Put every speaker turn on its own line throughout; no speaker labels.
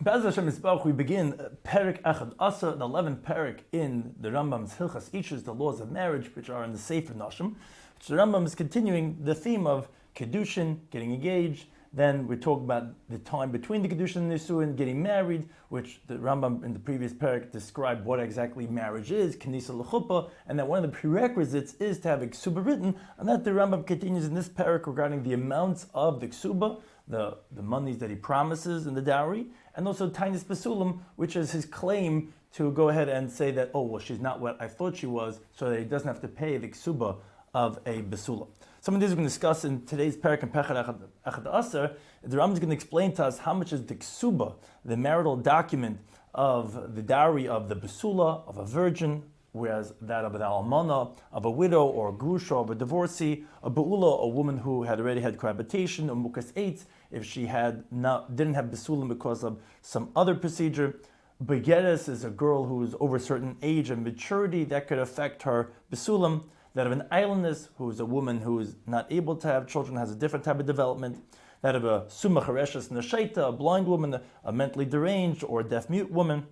Be'ez Hashem Yisbarach, we begin Perek Echad Asa, the 11th Perek in the Rambam's Hilchos Ishut, the laws of marriage, which are in the Sefer Nashim. So the Rambam is continuing the theme of Kedushin, getting engaged. Then we talk about the time between the Kedushin and Nisuin, getting married, which the Rambam in the previous Perek described what exactly marriage is, Kenisa L'chuppah, and that one of the prerequisites is to have a Ksuba written, and that the Rambam continues in this Perek regarding the amounts of the Ksuba, the monies that he promises in the dowry, and also Tainis Basulam, which is his claim to go ahead and say that, oh, well, she's not what I thought she was, so that he doesn't have to pay the Ksuba of a Basula. Some of these we're going to discuss in today's Perek and Pechad Echad Aser. The Rambam is going to explain to us how much is the Ksuba, the marital document of the dowry of the Basula, of a virgin, whereas that of an almana, of a widow or a grusha, of a divorcee, a ba'ula, a woman who had already had cohabitation, a mukas eitz, if she didn't have basulim because of some other procedure. Begeres is a girl who is over a certain age and maturity that could affect her basulim. That of an islandess, who is a woman who is not able to have children, has a different type of development. That of a summa chareshes neshaita, a blind woman, a mentally deranged or a deaf-mute woman.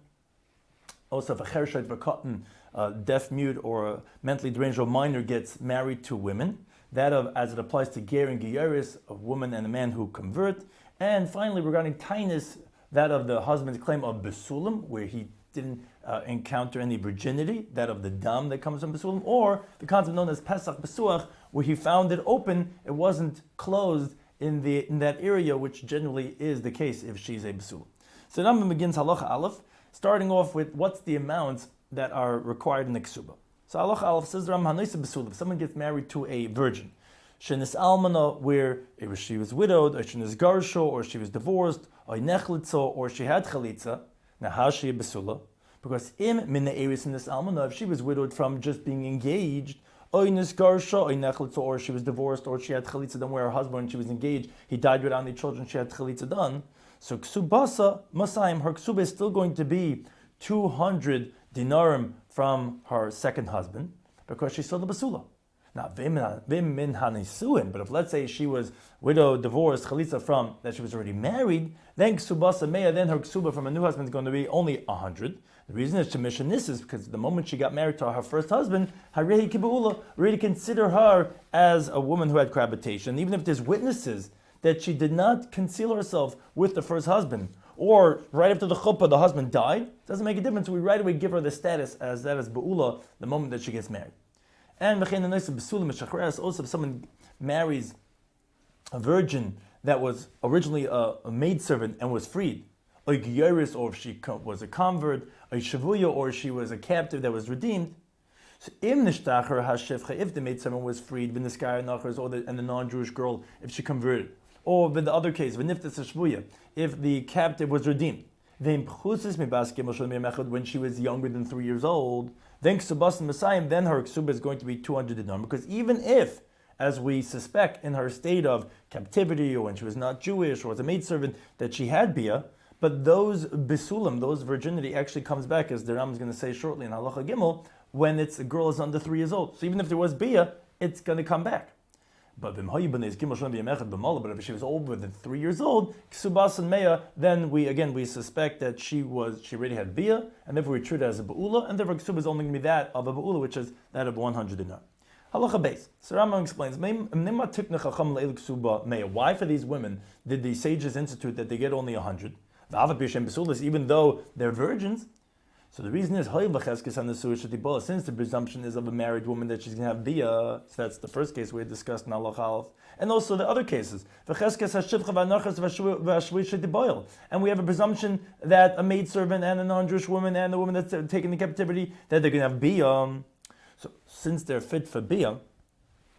Also, if a chershet v'katan, a deaf-mute or a mentally deranged or minor gets married to women. That of, as it applies to ger and geyeris, a woman and a man who convert. And finally, regarding tainis, that of the husband's claim of besulim, where he didn't encounter any virginity, that of the dam that comes from besulim, or the concept known as pesach besuach, where he found it open, it wasn't closed in that area, which generally is the case if she's a besulim. So Rambam begins halacha aleph, starting off with what's the amounts that are required in the ksuba. So halacha aleph says Rambam hanoisa besulim, if someone gets married to a virgin, shenis almana, where she was widowed, or shenis garsho, or she was divorced, or nechlitza, or she had chalitza. Now, how is she a basula? Because im min eris in this almana, if she was widowed from just being engaged, or she was divorced, or she had chalitza done where her husband, when she was engaged, he died without any children, she had chalitza done. So ksubasa masayim, her ksuba is still going to be 200 dinarim from her second husband, because she's still the basula. Now, vim min hanisuin, but if let's say she was widowed, divorced, chalitza from that she was already married, then ksubasa meya, then her ksuba from a new husband is going to be only 100. The reason is shemishanis is because the moment she got married to her first husband, harehi kibuula, already consider her as a woman who had cohabitation, even if there's witnesses that she did not conceal herself with the first husband, or right after the chuppah the husband died, doesn't make a difference. We right away give her the status as that is beula the moment that she gets married. And also if someone marries a virgin that was originally a maidservant and was freed, or if she was a convert, a shavuya, or she was a captive that was redeemed. So if the maidservant was freed, and the non-Jewish girl, if she converted, or in the other case, if the captive was redeemed, when she was younger than 3 years old, then her ksuba is going to be 200 dinar. Because even if, as we suspect in her state of captivity, or when she was not Jewish, or was a maidservant, that she had bia, but those bisulim, those virginity actually comes back, as the Ram is going to say shortly in Halacha Gimel, when a girl is under 3 years old. So even if there was bia, it's going to come back. But if she was older than 3 years old, ksubas and meya, then we suspect that she already had bia, and therefore we treat it as a ba'ula, and therefore ksubah is only going to be that of a ba'ula, which is that of 100 dinar. Halacha base. So Rambam explains, why for these women did the sages institute that they get only 100? Even though they're virgins. So the reason is, since the presumption is of a married woman that she's going to have bia, so that's the first case we discussed in Halacha Aleph, and also the other cases. And we have a presumption that a maidservant and a non-Jewish woman and the woman that's taken in captivity, that they're going to have bia. So since they're fit for bia,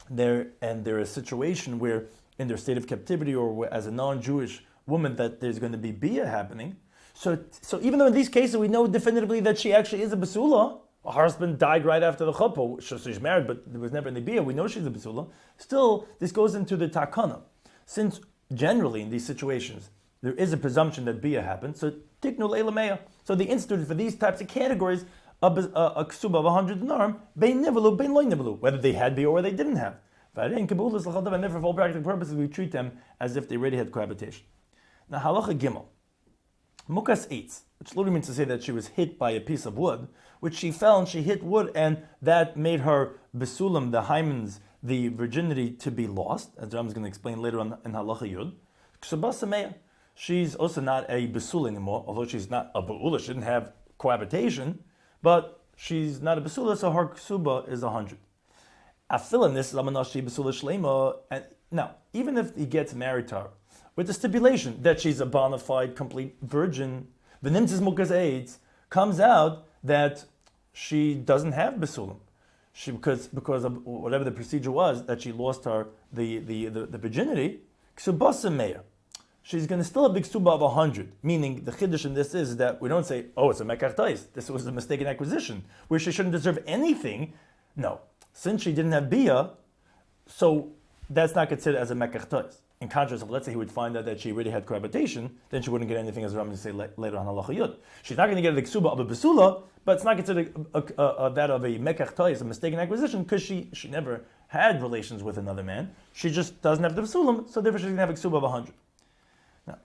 they're a situation where in their state of captivity, or as a non-Jewish woman, that there's going to be bia happening. So even though in these cases we know definitively that she actually is a basula, her husband died right after the chuppah, so she's married, but there was never any bia, we know she's a basula, still this goes into the takana. Since generally in these situations there is a presumption that bia happens, so tiknu leila meya. So the institute for these types of categories, a ksuba of 100 dinar, bein nivelu, bein loy nivelu, whether they had bia or they didn't have. And therefore for all practical purposes we treat them as if they already had cohabitation. Now halacha gimel. Mukas eitz, which literally means to say that she was hit by a piece of wood, which she fell and she hit wood, and that made her besulam, the hymens, the virginity, to be lost, as the Rambam is going to explain later on in Halacha Yud. Ksubasameya, she's also not a besul anymore, although she's not a beula, she didn't have cohabitation, but she's not a besula, so her ksuba is 100. Afilin, this is amanashi besula shlema, and now, even if he gets married to her, with the stipulation that she's a bona fide, complete virgin, the nimtzis mukas aids comes out that she doesn't have besulim. Because of whatever the procedure was, that she lost her the virginity, ksubasa meya. She's going to still have the ksuba of 100, meaning the chiddush in this is that we don't say, oh, it's a mekach tais, this was a mistaken acquisition, where she shouldn't deserve anything. No, since she didn't have bia, so that's not considered as a mekach tais. In contrast, if let's say he would find out that she already had cohabitation, then she wouldn't get anything, as Rambam will say later on Halacha Yud. She's not going to get the ksuba of a besula, but it's not considered that of a mekach tais, a mistaken acquisition, because she never had relations with another man. She just doesn't have the besulam, so therefore she's going to have a ksuba of 100. Now,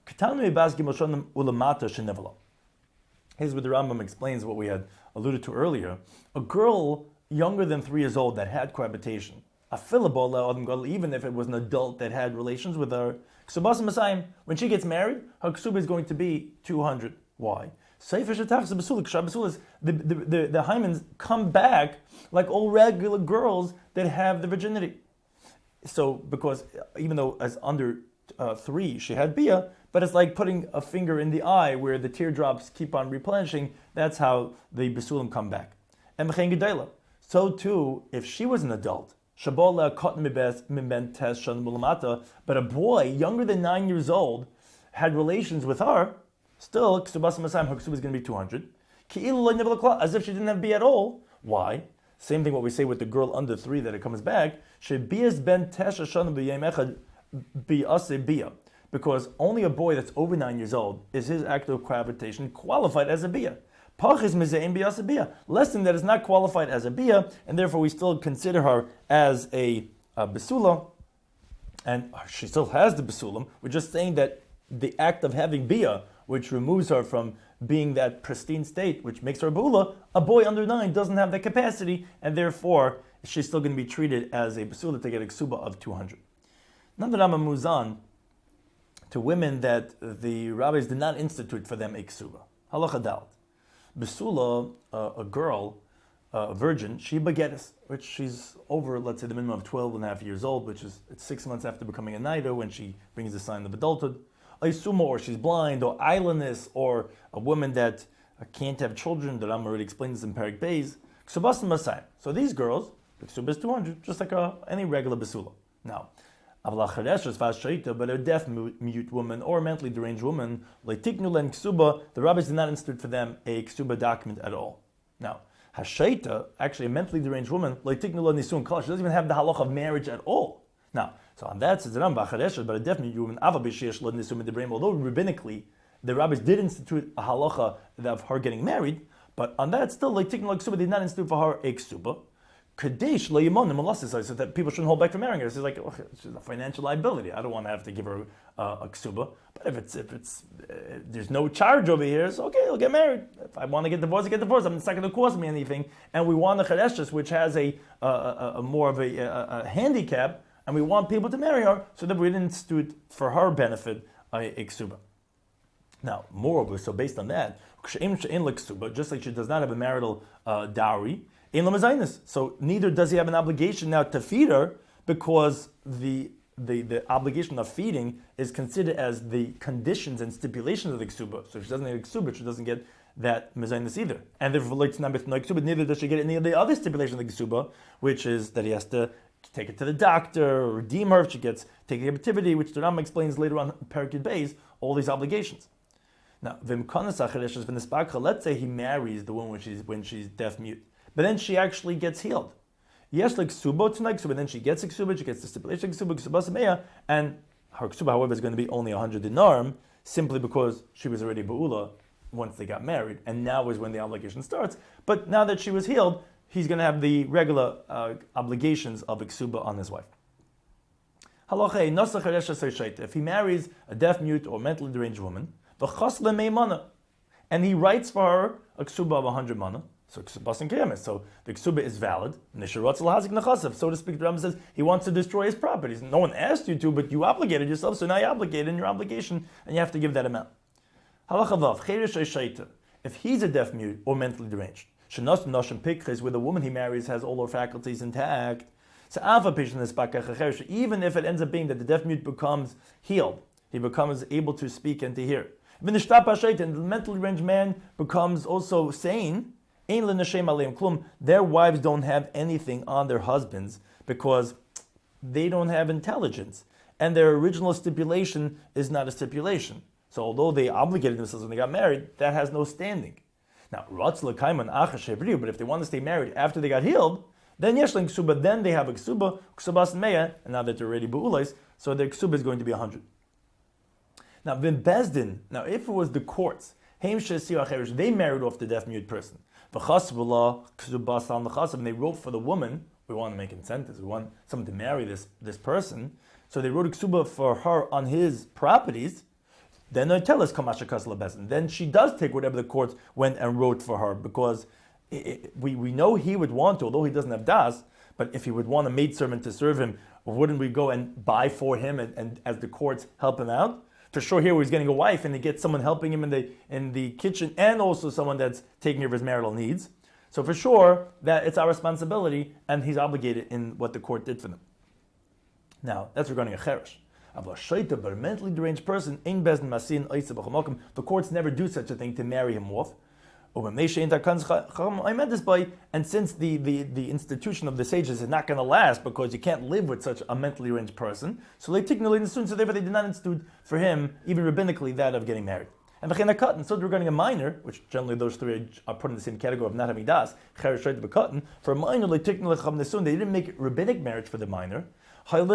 here's where the Rambam explains what we had alluded to earlier. A girl younger than 3 years old that had cohabitation, even if it was an adult that had relations with her, when she gets married, her ksuba is going to be 200. Why? The hymens come back like all regular girls that have the virginity. So, because even though as under 3 she had bia, but it's like putting a finger in the eye where the teardrops keep on replenishing. That's how the besulim come back. And so too, if she was an adult, but a boy younger than 9 years old had relations with her, still, her ksuba is going to be 200. As if she didn't have bia at all. Why? Same thing what we say with the girl under 3 that it comes back. Because only a boy that's over 9 years old is his act of cohabitation qualified as a bia. Less than that is not qualified as a bia, and therefore we still consider her as a besula, and she still has the besulam. We're just saying that the act of having bia, which removes her from being that pristine state, which makes her a beula, a boy under 9 doesn't have that capacity, and therefore she's still going to be treated as a besula to get a ksuba of 200. Now the Rambam moves on to women that the rabbis did not institute for them a ksuba. Halacha dalet. Besula, a girl, a virgin, she begetis, which she's over, let's say, the minimum of 12 and a half years old, which is it's 6 months after becoming a naida when she brings the sign of adulthood. A suma, or she's blind, or islandess, or a woman that can't have children, that I'm already explained this in Perek Beis. Ksubas and Masayim. So these girls, the ksuba is 200, just like any regular besula. Now, but a deaf mute woman or a mentally deranged woman, the rabbis did not institute for them a ksuba document at all. Now, hashaita, actually a mentally deranged woman, she doesn't even have the halach of marriage at all. Now, so on that says the Rambam, but a deaf mute woman, although rabbinically the rabbis did institute a halacha of her getting married, but on that still they did not institute for her a ksuba. Kadesh so that people shouldn't hold back from marrying her. It's like she's a financial liability. I don't want to have to give her a ksuba. But if it's there's no charge over here, so okay, I'll get married. If I want to get divorced, I get divorced. It's not going to cost me anything. And we want a chereshes, which has a more of a handicap, and we want people to marry her, so that we didn't institute for her benefit a ksuba. Now, moreover, so based on that, just like she does not have a marital dowry. So neither does he have an obligation now to feed her, because the obligation of feeding is considered as the conditions and stipulations of the ksuba. So if she doesn't have ksuba, she doesn't get that mezainis either. And therefore, neither does she get any of the other stipulations of the ksuba, which is that he has to take it to the doctor, or redeem her if she gets taken captivity, which the Rambam explains later on in Perek Beis, all these obligations. Now, let's say he marries the woman when she's deaf mute. But then she actually gets healed. Yes, like ksuba tonight, ksuba, then she gets a ksuba, she gets the stipulation ksuba, ksuba semeya, and her ksuba, however, is going to be only 100 dinarim, simply because she was already ba'ula once they got married, and now is when the obligation starts. But now that she was healed, he's going to have the regular obligations of a ksuba on his wife. If he marries a deaf mute or mentally deranged woman, and he writes for her a ksuba of 100 mana. So ksubasin kiyamis. So the ksuba is valid. So to speak, the Rambam says he wants to destroy his properties. No one asked you to, but you obligated yourself, so now you're obligated in your obligation, and you have to give that amount. Halacha vav, cheresh shaita. If he's a deaf mute or mentally deranged, shenas nashim pikres, where the woman he marries has all her faculties intact, even if it ends up being that the deaf mute becomes healed, he becomes able to speak and to hear. And the mentally deranged man becomes also sane. Their wives don't have anything on their husbands because they don't have intelligence. And their original stipulation is not a stipulation. So although they obligated themselves when they got married, that has no standing. Now, but if they want to stay married after they got healed, then yeshling ksuba, then they have a ksuba, ksubas meya, and now that they're already bu'ulais, so their ksuba is going to be 100. Now, Vin Bezdin, if it was the courts, they married off the deaf mute person. And they wrote for the woman, we want to make incentives, we want someone to marry this person, so they wrote a ksuba for her on his properties. Then they tell us kamasha kasla bezdin. Then she does take whatever the courts went and wrote for her, because we know he would want to, although he doesn't have das, but if he would want a maidservant to serve him, wouldn't we go and buy for him and as the courts help him out? For sure here where he's getting a wife and he gets someone helping him in the kitchen and also someone that's taking care of his marital needs. So for sure that it's our responsibility and he's obligated in what the court did for them. Now, that's regarding a cheresh. But a mentally deranged person, the courts never do such a thing to marry him off. And since the institution of the sages is not going to last because you can't live with such a mentally deranged person, so they therefore they did not institute for him, even rabbinically, that of getting married. And so regarding a minor, which generally those three are put in the same category of not having das, for a minor, they didn't make rabbinic marriage for the minor, because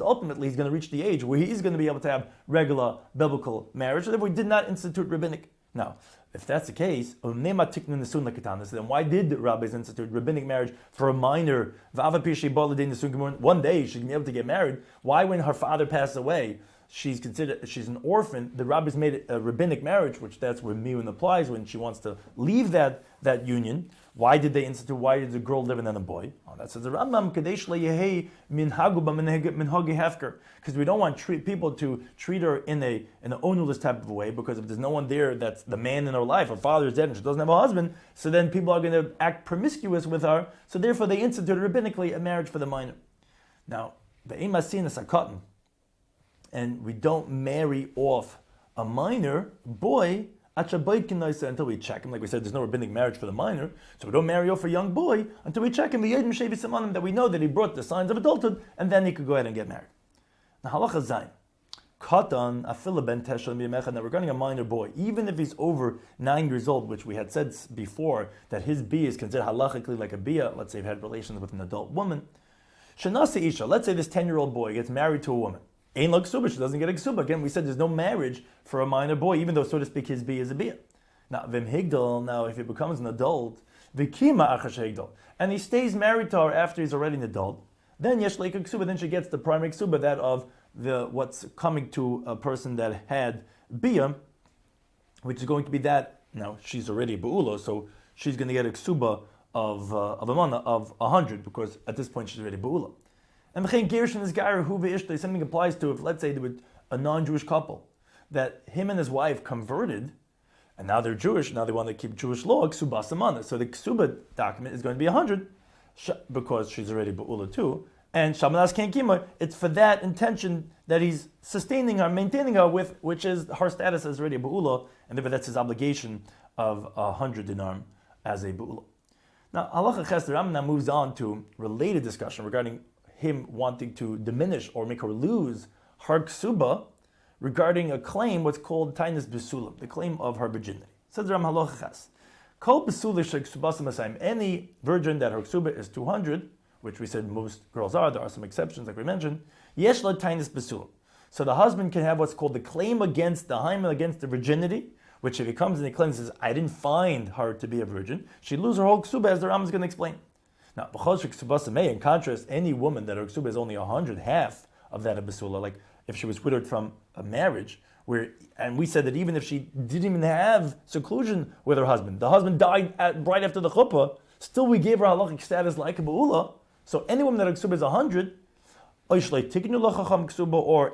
ultimately he's going to reach the age where he's going to be able to have regular biblical marriage, so therefore we did not institute rabbinic. Now, if that's the case, then why did the rabbis institute rabbinic marriage for a minor? One day she can be able to get married. Why, when her father passed away, she's an orphan? The rabbis made a rabbinic marriage, which that's where miyun applies when she wants to leave that union. Why did they institute? Why did the girl live and then a boy? That says the Rambam because we don't want people to treat her in an ownerless type of a way, because if there's no one there that's the man in her life, her father is dead and she doesn't have a husband, so then people are going to act promiscuous with her. So therefore they instituted rabbinically a marriage for the minor. Now, the emasin is a cotton, and we don't marry off a minor boy until we check him. Like we said, there's no rabbinic marriage for the minor, so we don't marry off a young boy until we check him, that we know that he brought the signs of adulthood, and then he could go ahead and get married. Now, halacha zayin, katan afila ben teshel miyamechad. Now, regarding a minor boy, even if he's over 9 years old, which we had said before that his bia is considered halachically like a bia. Let's say he had relations with an adult woman. Shenase isha. Let's say this 10-year-old boy gets married to a woman. Ein la ksuba, she doesn't get a ksuba. Again, we said there's no marriage for a minor boy, even though, so to speak, his bia is a bia. Now, vim higdal, now if he becomes an adult, vikima achash higdal, and he stays married to her after he's already an adult, then yesh leika ksuba, then she gets the primary ksuba, that of what's coming to a person that had bia, which is going to be that, now she's already a ba'ula, so she's going to get a ksuba of a mana of 100, because at this point she's already ba'ula. And something applies to if, let's say, there was a non-Jewish couple, that him and his wife converted, and now they're Jewish, now they want to keep Jewish law, ksuba samana. So the ksuba document is going to be 100, because she's already ba'ula too. And shamanas ken kima, it's for that intention that he's sustaining her, maintaining her with, which is her status as already a ba'ula, and therefore that's his obligation of 100 dinar as a ba'ula. Now, halacha ches, the Rambam moves on to related discussion regarding him wanting to diminish or make her lose her ksuba regarding a claim, what's called tainis besulam, the claim of her virginity. Says the Rambam halacha ches, kol besulish ksubasam asayim, any virgin that her ksuba is 200, which we said most girls are, there are some exceptions like we mentioned, yesh la tainis besulam. So the husband can have what's called the claim against the hymen, against the virginity, which if he comes and he claims, says, I didn't find her to be a virgin, she'd lose her whole ksuba, as the Rambam is going to explain. Now, in contrast, any woman that her ksuba is only 100, half of that of besula, like if she was widowed from a marriage, And we said that even if she didn't even have seclusion with her husband, the husband died right after the chuppah, still we gave her halachic status like a ba'ula. So any woman that her ksuba is 100, or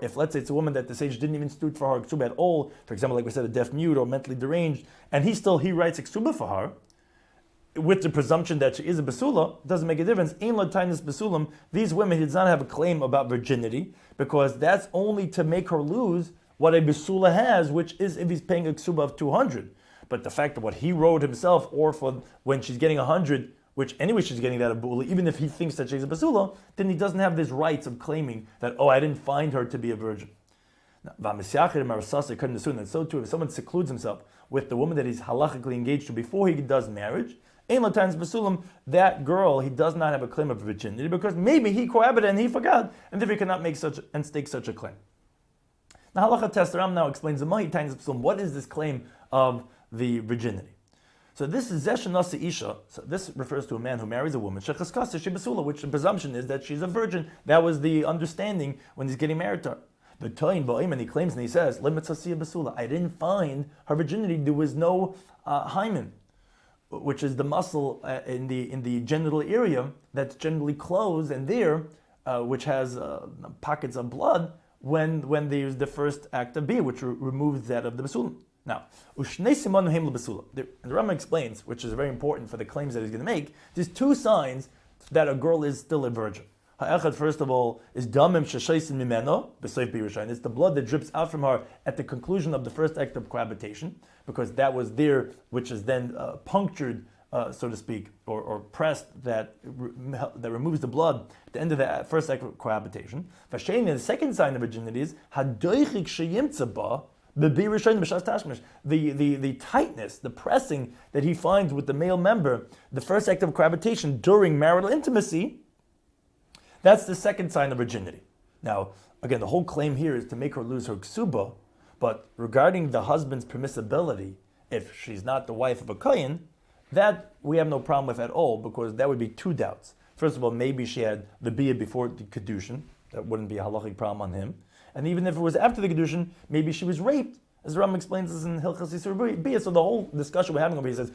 if, let's say, it's a woman that the sage didn't even stood for her ksuba at all, for example, like we said, a deaf mute or mentally deranged, and he writes a ksuba for her, with the presumption that she is a basula, doesn't make a difference. Ein lo tainis basulam, these women, he does not have a claim about virginity, because that's only to make her lose what a basula has, which is if he's paying a ksuba of 200. But the fact that what he wrote himself, or for when she's getting 100, which anyway she's getting that of bula, even if he thinks that she's a basula, then he doesn't have this rights of claiming that, I didn't find her to be a virgin. And so too, if someone secludes himself with the woman that he's halachically engaged to before he does marriage, that girl, he does not have a claim of virginity, because maybe he cohabited and he forgot, and therefore he cannot make stake such a claim. Now halacha test Ram now explains the mahi tainis basulam. What is this claim of the virginity? So this is zeshanasa isha. So this refers to a man who marries a woman shechaskasa shebasula, which the presumption is that she's a virgin. That was the understanding when he's getting married to her. But Toin Ba'im, and he claims and he says, basula, I didn't find her virginity. There was no hymen, which is the muscle in the genital area that's generally closed, and there, which has pockets of blood when there's the first act of bia, which removes that of the basulim. Now, Ushnei Simonu Heim LeBasula. The Rambam explains, which is very important for the claims that he's going to make, there's two signs that a girl is still a virgin. Ha'echad, first of all, is damim sheshaysin mimeno b'soif birushayin. It's the blood that drips out from her at the conclusion of the first act of cohabitation, because that was there, which is then punctured, so to speak, or pressed, that removes the blood at the end of the first act of cohabitation. V'shein, the second sign of virginity is hadoichik sheyimtza ba. The tightness, the pressing that he finds with the male member, the first act of cohabitation during marital intimacy, that's the second sign of virginity. Now, again, the whole claim here is to make her lose her ksuba, but regarding the husband's permissibility, if she's not the wife of a kohen, that we have no problem with at all, because that would be two doubts. First of all, maybe she had the bia before the kedushin. That wouldn't be a halachic problem on him. And even if it was after the kedushin, maybe she was raped, as Rambam explains this in Hilchos Ishut. So the whole discussion we're having over here says,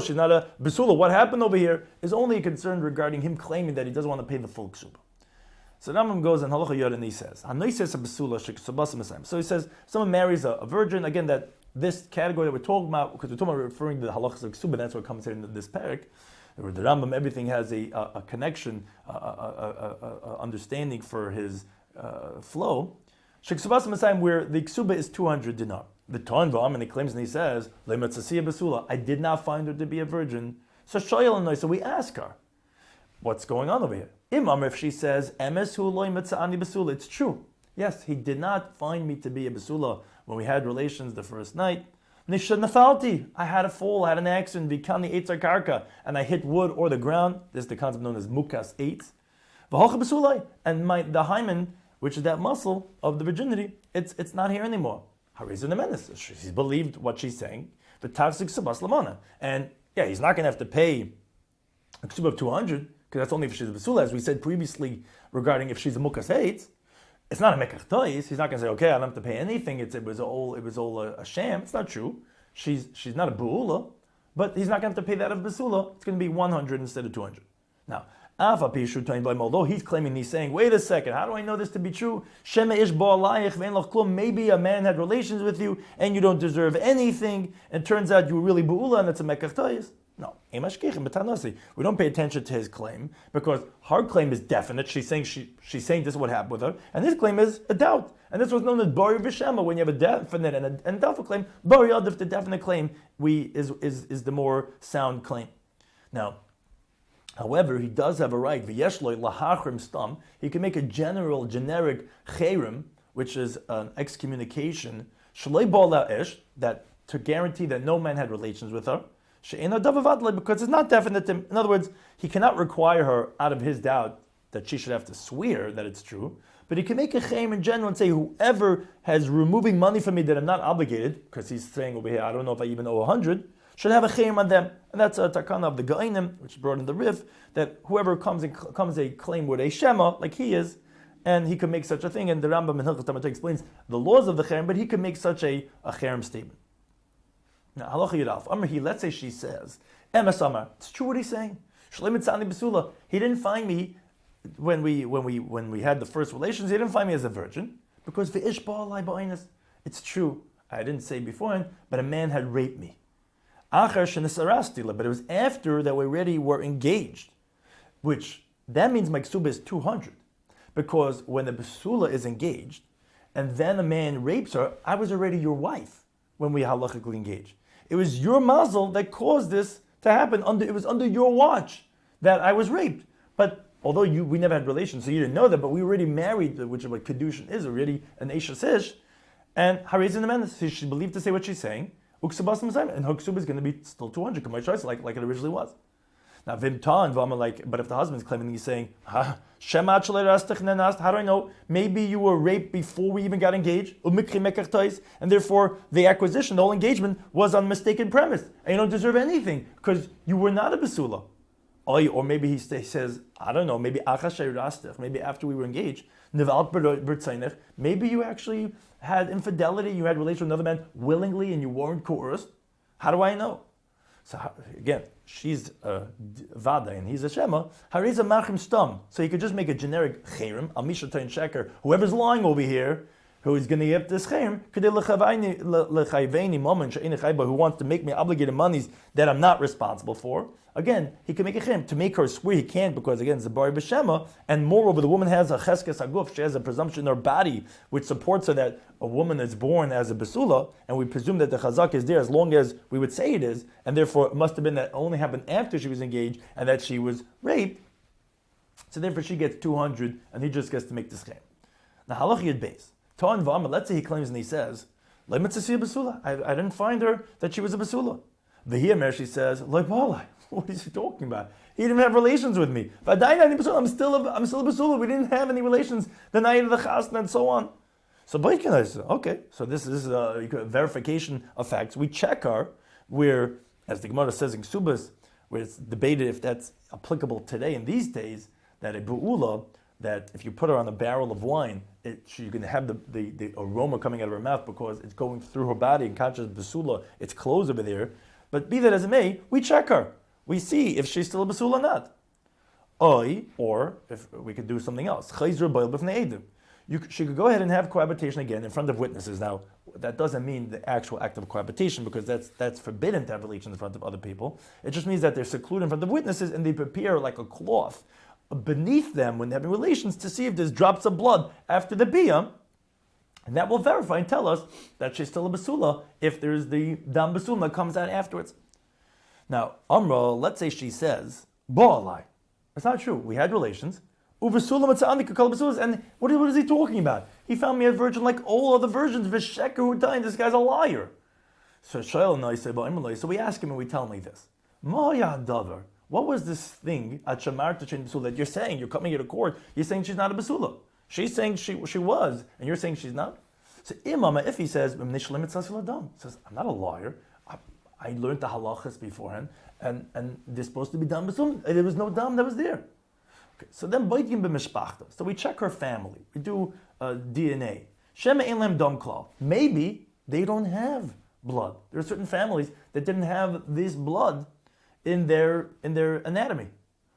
she's not a besula. What happened over here is only a concern regarding him claiming that he doesn't want to pay the full ksuba. So Rambam goes in Halacha Yod and he says, so he says, someone marries a virgin. Again, that this category that we're talking about, because we're talking about referring to the halachas of ksuba, that's what comes here in this parak. The Rambam, everything has a connection, understanding for his flow. Sheksubas Masayim, where the ksuba is 200 dinar. The Ton V'am, and he claims and he says, basula, I did not find her to be a virgin. So we ask her, what's going on over here? If she says, basula, it's true. Yes, he did not find me to be a basula when we had relations the first night. Nafalti, I had a fall, I had an accident, vikani eitzar karka, and I hit wood or the ground. This is the concept known as mukas eitz. And the hymen, which is that muscle of the virginity, it's not here anymore. She's believed what she's saying. The taksik sabas lamana. And yeah, he's not going to have to pay a ksuba of 200, because that's only if she's a basula, as we said previously regarding if she's a mukas eitz. It's not a mekach tois. He's not going to say, okay, I don't have to pay anything. It was all a sham. It's not true. She's not a bu'ula, but he's not going to have to pay that of basula. It's going to be 100 instead of 200. Now, although he's claiming, he's saying, wait a second, how do I know this to be true? Maybe a man had relations with you and you don't deserve anything, and it turns out you were really bu'ula and it's a mekach tois. No, we don't pay attention to his claim, because her claim is definite. She's saying this is what happened with her, and his claim is a doubt. And this was known as bari v'shema, when you have a definite and a doubtful claim. Bari adif, the definite claim, is the more sound claim. Now, however, he does have a right. V'yeshloi lahachrim stam. He can make a generic chayrim, which is an excommunication, shloi ba'ala ish, that to guarantee that no man had relations with her. Because it's not definite. In other words, he cannot require her out of his doubt that she should have to swear that it's true, but he can make a chaim in general and say, whoever has removing money from me that I'm not obligated, because he's saying over here, I don't know if I even owe 100, should have a chaim on them. And that's a takana of the Gainim, which is brought in the Rif, that whoever comes a claim with a shema, like he is, and he could make such a thing. And the Rambam in Hilchos Talmud explains the laws of the cherem, but he could make such a cherem statement. Now, halacha yudalef. Amar, let's say she says, Emes Amar. It's true what he's saying. Shleim tzani besula. He didn't find me when we had the first relations. He didn't find me as a virgin because v'ish ba'alai ba'inus. It's true. I didn't say beforehand, but a man had raped me. Achar shenisarastila. But it was after that we already were engaged, which that means my ksuba is 200, because when the besula is engaged, and then a man rapes her, I was already your wife when we halachically engaged. It was your mazel that caused this to happen. It was under your watch that I was raped. But although we never had relations, so you didn't know that, but we were already married, which is what kedushin is, already an eshes ish. And harizin the man, she believed to say what she's saying. Uksubas and her ksub is going to be still 200, like it originally was. Now, Vimtan, but if the husband's claiming, he's saying, how do I know? Maybe you were raped before we even got engaged, and therefore the acquisition, the whole engagement, was on mistaken premise, and you don't deserve anything because you were not a besula. Or maybe he says, I don't know, maybe after we were engaged, maybe you actually had infidelity, you had relations with another man willingly and you weren't coerced. How do I know? So again, she's a vada and he's a shema. Hariza machim stam. So you could just make a generic cherem, amisha tain sheker. Whoever's lying over here, who is going to give this cherem, who wants to make me obligated monies that I'm not responsible for. Again, he can make a cherem to make her swear. He can't because again it's a bari b'shema, and moreover the woman has a cheskes aguf. She has a presumption in her body which supports her that a woman is born as a besula, and we presume that the chazak is there as long as we would say it is, and therefore it must have been that only happened after she was engaged and that she was raped. So therefore she gets 200 and he just gets to make this cherem. Now halach yud beis. Ta'an v'amar, let's say he claims and he says, I didn't find her that she was a besula. V'hiyamer, she says, what is he talking about? He didn't have relations with me. I'm still a besula. We didn't have any relations the night of the chasna and so on. So okay, so this is a verification of facts. We check her where, as the Gemara says in Ksubas, where it's debated if that's applicable today in these days, that a bu'ula, that if you put her on a barrel of wine, she's going to have the aroma coming out of her mouth because it's going through her body and conscious besula, it's clothes over there. But be that as it may, we check her. We see if she's still a besula or not. Or if we could do something else. She could go ahead and have cohabitation again in front of witnesses. Now, that doesn't mean the actual act of cohabitation because that's forbidden to have relations in front of other people. It just means that they're secluded in front of witnesses and they prepare like a cloth beneath them when they're having relations to see if there's drops of blood after the biyah, and that will verify and tell us that she's still a besula if there's the dam besula that comes out afterwards. Now, Amra, let's say she says, Bo'alai. It's not true. We had relations. And what is he talking about? He found me a virgin like all other virgins. This guy's a liar. So we ask him and we tell him like this. What was this thing at Shamar to change besula that you're saying? You're coming here to court. You're saying she's not a besula. She's saying she was, and you're saying she's not. So imama, if he says, says I'm not a liar. I learned the halachas beforehand, and they're supposed to be dam besula. There was no dam that was there. Okay, so then boitim b'mishpachta. So we check her family. We do DNA. Shema ein lem dam klal. Maybe they don't have blood. There are certain families that didn't have this blood in their anatomy.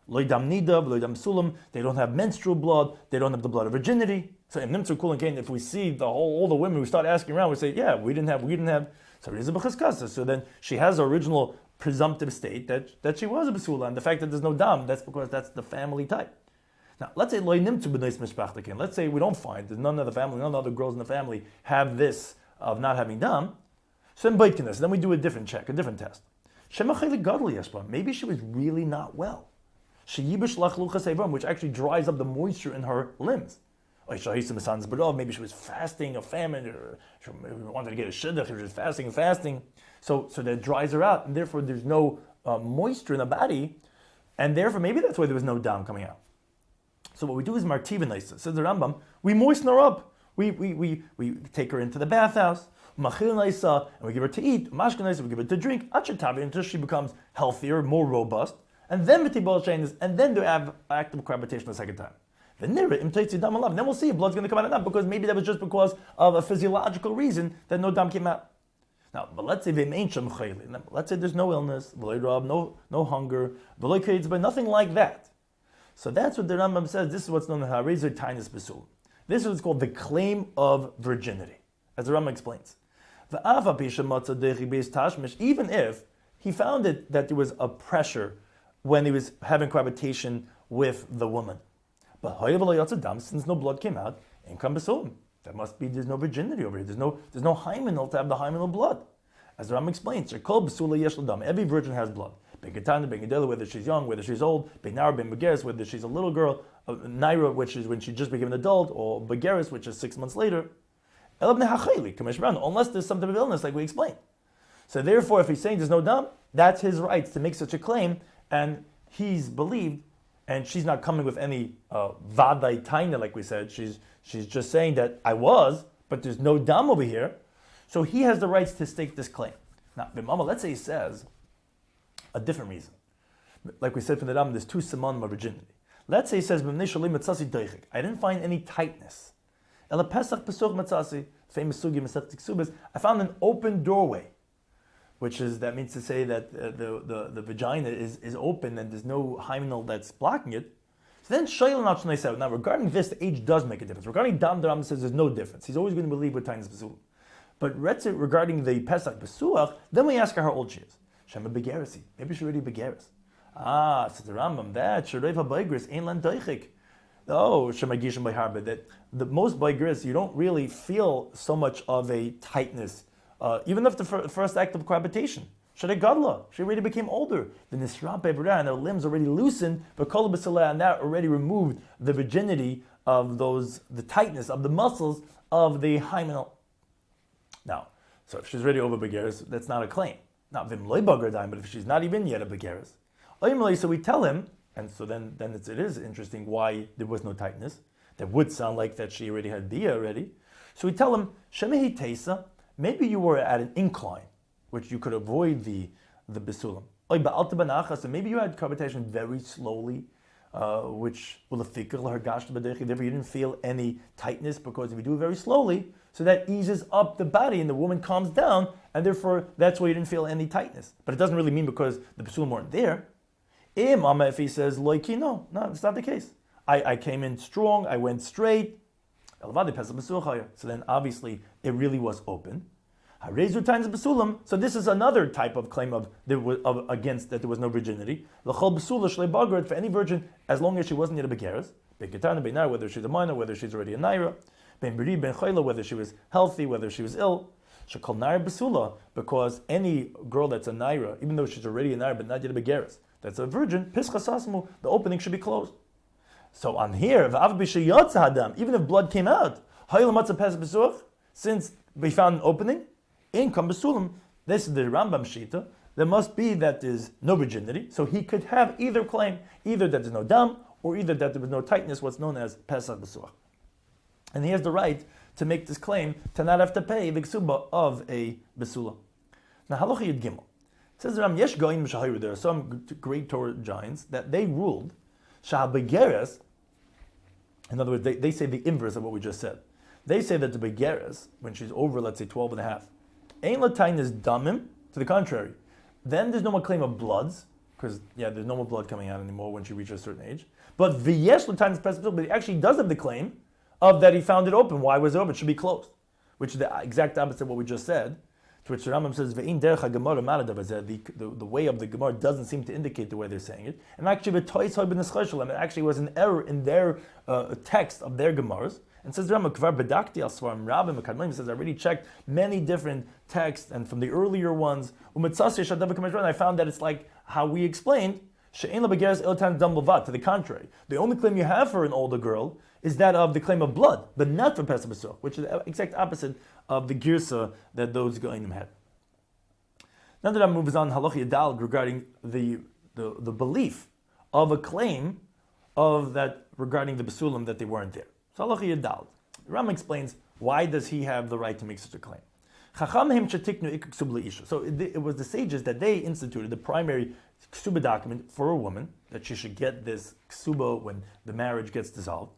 Loidam nidav, loidam sulam, they don't have menstrual blood, they don't have the blood of virginity. So in Nimtzu Kul and Kain, if we see all the women, we start asking around, we say, yeah, we didn't have. So then she has the original presumptive state that she was a besula, and the fact that there's no dam, that's because that's the family type. Now, let's say loy nimtzu b'nois mishpachta. Let's say we don't find, there's none of the family, none of the other girls in the family have this of not having dam. So then we do a different check, a different test. Maybe she was really not well. Which actually dries up the moisture in her limbs. Maybe she was fasting, a famine, or she wanted to get a shidduch, she was fasting. So that dries her out, and therefore there's no moisture in the body, and therefore maybe that's why there was no dam coming out. So what we do is martivinaisa. Says the Rambam, we moisten her up. We take her into the bathhouse, and we give her to eat, mashkanaisa, we give her to drink, until she becomes healthier, more robust, and then do active cohabitation the second time. Then we'll see if blood's going to come out or not, because maybe that was just because of a physiological reason that no dam came out. Now, but let's say there's no illness, no hunger, but nothing like that. So that's what the Rambam says. This is what's known as Harezer Tainis Besul. This is what's called the claim of virginity, as the Rambam explains. Even if he found it that there was a pressure when he was having cohabitation with the woman, but since no blood came out, that must be there's no virginity over here. There's no hymenal to have the hymenal blood. As the Rambam explains, every virgin has blood. Whether she's young, whether she's old, whether she's a little girl, naira, which is when she just became an adult, or begeris, which is 6 months later. Unless there's some type of illness, like we explained. So therefore, if he's saying there's no dam, that's his right to make such a claim, and he's believed, and she's not coming with any vaday taina, like we said. She's just saying that I was, but there's no dam over here. So he has the rights to stake this claim. Now, let's say he says a different reason. Like we said from the Rambam, there's 2 simonim of virginity. Let's say he says, I didn't find any tightness. Famous sugi Masechet Ksubas, I found an open doorway, that means to say that the vagina is open and there's no hymenal that's blocking it. So then Shayla said, now regarding this, the age does make a difference. Regarding Dam, the Rambam says there's no difference. He's always going to believe with Tainis Besul. But regarding the Pesach Besuach, then we ask her how old she is. Shema Begerisi. Maybe she's already Begeris. Says the Rambam, that Shareva Begeris ain't lan Deichik. Oh, Shema Gishim Bayharba, that the most Begeris, you don't really feel so much of a tightness, even after the first act of cohabitation. Sharei Gadla, she already became older. The Nisra Bevra, and her limbs already loosened, but Kol B'Saleh, and that already removed the virginity of the tightness of the muscles of the hymenal. Now, so if she's already over Begeris, that's not a claim. Not Vim Loy Bagar, but if she's not even yet a Begeris, so we tell him, and so then it is interesting why there was no tightness. That would sound like that she already had Bia already. So we tell him, Shemehi Tesa, maybe you were at an incline, which you could avoid the Besulam. So maybe you had cohabitation very slowly, which will therefore you didn't feel any tightness, because if you do it very slowly, so that eases up the body and the woman calms down, and therefore that's why you didn't feel any tightness. But it doesn't really mean because the Besulam weren't there. If he says, Loiki, no, it's not the case. I came in strong, I went straight. So then obviously it really was open. So this is another type of claim against that there was no virginity. For any virgin, as long as she wasn't yet a begeris, whether she's a minor, whether she's already a naira, whether she was healthy, whether she was ill. Because any girl that's a naira, even though she's already a naira but not yet a begeris, that's a virgin, the opening should be closed. So on here, even if blood came out, since we found an opening, in Kambesulim, this is the Rambam Shita, there must be that there's no virginity, so he could have either claim, either that there's no dam, or either that there was no tightness, what's known as Pesach Besuach. And he has the right to make this claim to not have to pay the ksuba of a Besula. Now, Halacha Yud Gimel. It says there are some great Torah giants that they ruled Shah Begeres. In other words, they say the inverse of what we just said. They say that the Begeres, when she's over, let's say 12 and a half, Ein Latain is damim, to the contrary. Then there's no more claim of bloods, because there's no more blood coming out anymore when she reaches a certain age. But V'yesh Latain is pesach, but he actually does have the claim of that he found it open. Why was it open? It should be closed. Which is the exact opposite of what we just said. To which the Rambam says, the way of the Gemara doesn't seem to indicate the way they're saying it. And actually, it actually was an error in their text of their Gemaras. And says the Rambam, says, I already checked many different texts, and from the earlier ones, I found that it's like how we explained, to the contrary. The only claim you have for an older girl is that of the claim of blood, but not for Pesach Besuach, which is the exact opposite of the girsa that those Goinim had. Now that I moves on, Halacha Yadal, regarding the belief of a claim of that regarding the Besulim that they weren't there. So Halacha Yadal. Ram explains, why does he have the right to make such a claim? So it was the sages that they instituted the primary ksuba document for a woman, that she should get this ksuba when the marriage gets dissolved.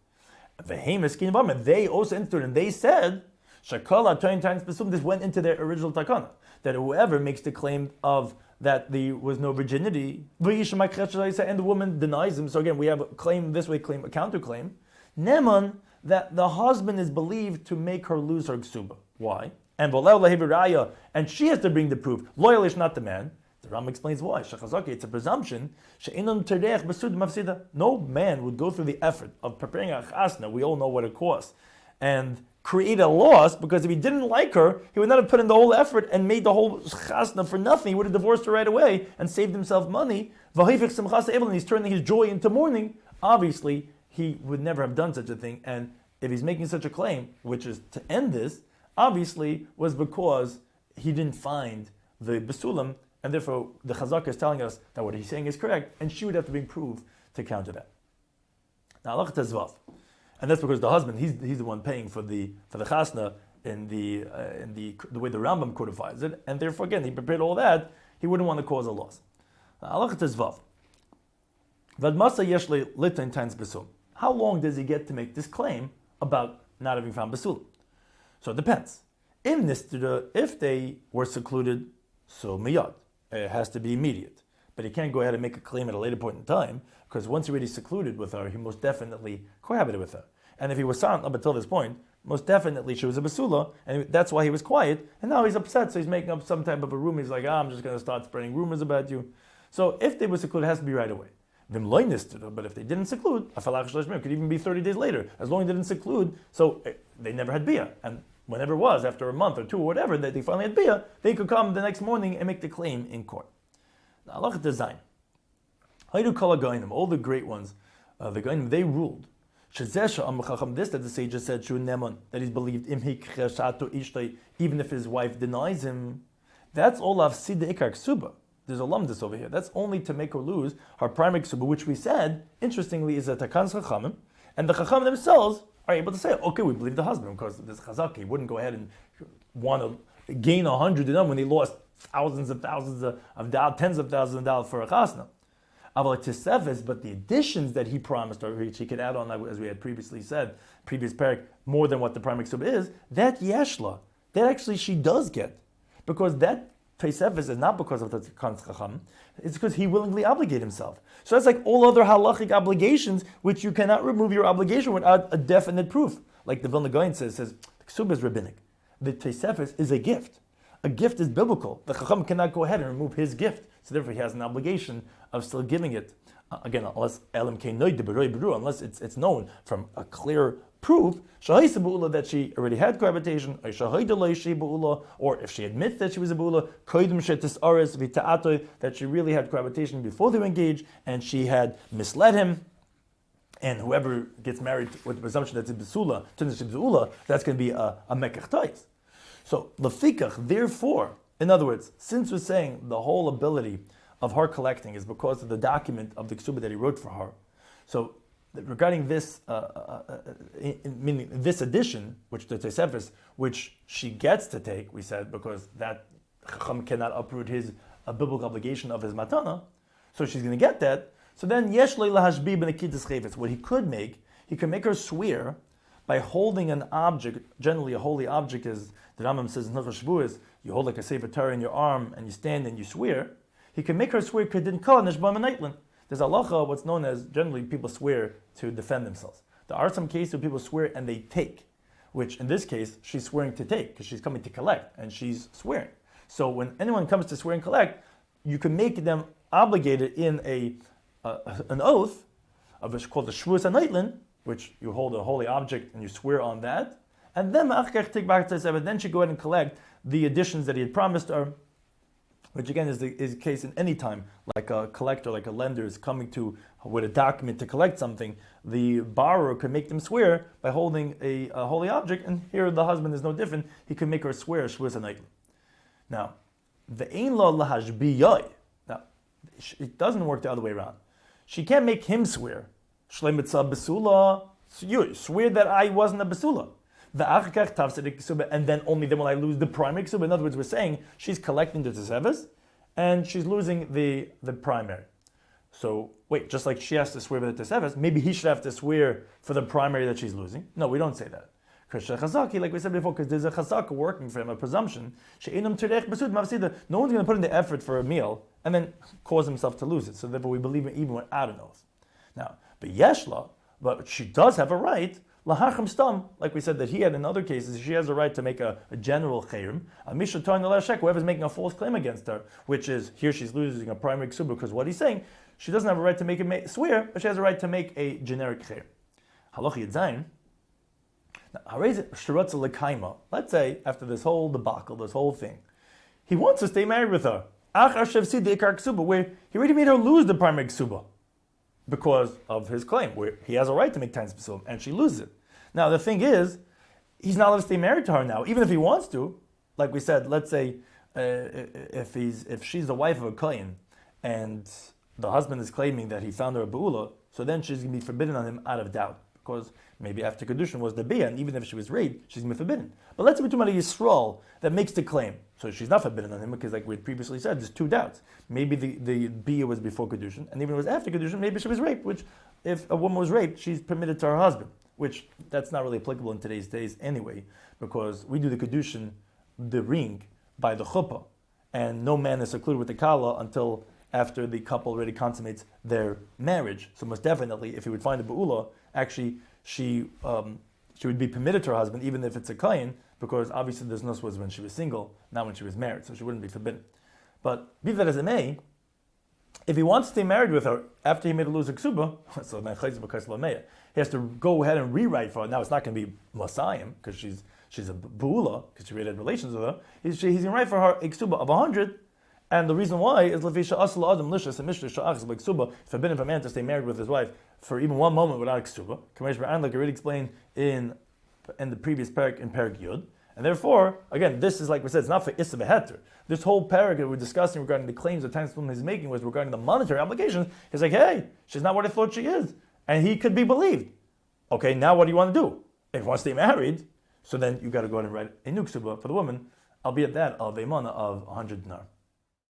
They also entered and they said, Shakala 20 times Besum, this went into their original takana, that whoever makes the claim of that there was no virginity, and the woman denies him. So again, we have a claim this way, claim a counterclaim. Neman, that the husband is believed to make her lose her ksuba. Why? And she has to bring the proof. Loyal is not the man. The Ram explains why. It's a presumption. No man would go through the effort of preparing a chasna. We all know what it costs. And create a loss, because if he didn't like her, he would not have put in the whole effort and made the whole chasna for nothing. He would have divorced her right away and saved himself money. And he's turning his joy into mourning. Obviously, he would never have done such a thing. And if he's making such a claim, which is to end this, obviously was because he didn't find the besulam, and therefore the Chazak is telling us that what he's saying is correct, and she would have to bring proof to counter that. Now, Allah Tazvav, and that's because the husband he's the one paying for the chasna in the way the Rambam codifies it, and therefore again he prepared all that. He wouldn't want to cause a loss. Now, Allah Tazvav, Vadmasa Yeshle Litain Tans Besum. How long does he get to make this claim about not having found besulam? So it depends. If they were secluded, so miyad. It has to be immediate. But he can't go ahead and make a claim at a later point in time, because once he already secluded with her, he most definitely cohabited with her. And if he was silent up until this point, most definitely she was a basula, and that's why he was quiet, and now he's upset, so he's making up some type of a rumor. He's like, I'm just going to start spreading rumors about you. So if they were secluded, it has to be right away. But if they didn't seclude, it could even be 30 days later. As long as they didn't seclude, so they never had biyah. And whenever it was, after a month or two or whatever, that they finally had biyah, they could come the next morning and make the claim in court. Now, Allah design. All the great ones, the Goinim, they ruled. This that the sages said, that he's believed, even if his wife denies him. That's all of Sid Ikar Ksuba. There's a lamdus over here. That's only to make her lose her primary ksuba, which we said, interestingly, is a takan's chachamim, and the chachamim themselves are able to say, okay, we believe the husband, because this chazaki wouldn't go ahead and want to gain 100 of them when they lost thousands of dollars, tens of thousands of dollars for a chasna. But the additions that he promised, or which he could add on, as we had previously said, previous parak, more than what the primary ksuba is, that yeshla, that actually she does get, because that Tosefes is not because of the Kanz Chacham, it's because he willingly obligated himself. So that's like all other halachic obligations, which you cannot remove your obligation without a definite proof. Like the Vilna Gaon says the Ksub is rabbinic. The Tosefes is a gift. A gift is biblical. The Chacham cannot go ahead and remove his gift, so therefore he has an obligation of still giving it. Again, unless unless it's known from a clear proof that she already had cohabitation, or if she admits that she was a bu'ula, that she really had cohabitation before they were engaged, and she had misled him, and whoever gets married with the presumption that it's a be'ula, that's going to be a mekach tais. So, lefikach, therefore, in other words, since we're saying the whole ability of her collecting is because of the document of the ksuba that he wrote for her, so regarding this, meaning this addition, which the Tosefes, which she gets to take, we said, because that Chacham cannot uproot his biblical obligation of his matana, so she's going to get that. So then, yesh lahashbi b'nekitas chayvetz. What he could make her swear by holding an object. Generally, a holy object, as the Rambam says in Hilchos Shavuos, you hold like a sefer Torah in your arm and you stand and you swear. He can make her swear kedin kol nishba menaitlin. There's halacha, what's known as, generally people swear to defend themselves. There are some cases where people swear and they take, which in this case, she's swearing to take, because she's coming to collect, and she's swearing. So when anyone comes to swear and collect, you can make them obligated in an oath, of what's called the Shvuas HaNeitlin, which you hold a holy object and you swear on that, and then she go ahead and collect the additions that he had promised her, which again is the case in any time, like a collector, like a lender is coming to with a document to collect something, the borrower could make them swear by holding a holy object, and here the husband is no different. He can make her swear shvus hanayim. Now, the ein la lahashbiyai. Now, it doesn't work the other way around. She can't make him swear shleimitza besula. You swear that I wasn't a besula. And then only then will I lose the primary ksuba. In other words, we're saying she's collecting the tesevas and she's losing the primary. So wait, just like she has to swear with the Tesefes, maybe he should have to swear for the primary that she's losing. No, we don't say that. Like we said before, because there's a chazaka working for him, a presumption. No one's going to put in the effort for a meal and then cause himself to lose it. So therefore we believe it even without an oath. Now, but she does have a right, lahachim stam, like we said that he had in other cases, she has a right to make a general chayrim. Mishneh Torah, whoever's making a false claim against her, which is here she's losing a primary ksuba, because what he's saying, she doesn't have a right to make a swear, but she has a right to make a generic chayrim. Halacha Yud Zayin. Let's say after this whole debacle, this whole thing, he wants to stay married with her. Where he already made her lose the primary ksuba because of his claim, where he has a right to make tines pasulim, and she loses it. Now the thing is, he's not allowed to stay married to her now, even if he wants to. Like we said, let's say if she's the wife of a kohen, and the husband is claiming that he found her a beula, so then she's going to be forbidden on him out of doubt. Because maybe after Kedushin was the Bia, and even if she was raped, she's going to be forbidden. But let's say we're talking about a Yisrael that makes the claim. So she's not forbidden on him, because like we had previously said, there's two doubts. Maybe the Bia was before Kedushin, and even if it was after Kedushin, maybe she was raped, which if a woman was raped, she's permitted to her husband, which that's not really applicable in today's days anyway, because we do the Kedushin, the ring, by the chuppah, and no man is secluded with the kala until after the couple already consummates their marriage. So most definitely, if he would find a beula, actually she would be permitted to her husband, even if it's a kohen, because obviously this nus was when she was single, not when she was married, so she wouldn't be forbidden. But be that as it may, if he wants to stay married with her after he made a lose a ksuba, so then he has to go ahead and rewrite for her. Now it's not going to be Masayim, because she's a beula, because she already had relations with her. He's going to write for her a ksuba of 100. And the reason why is it's forbidden for a man to stay married with his wife for even one moment without ksuba. Like I already explained in the previous parak in parak Yud. And therefore, again, this is like we said, it's not for Issa Beheter. This whole parak that we're discussing regarding the claims that Tanis he's making was regarding the monetary obligations. He's like, hey, she's not what I thought she is. And he could be believed. Okay, now what do you want to do? If you want to stay married, so then you got to go ahead and write a new ksuba for the woman, albeit that of a mana of 100 dinar.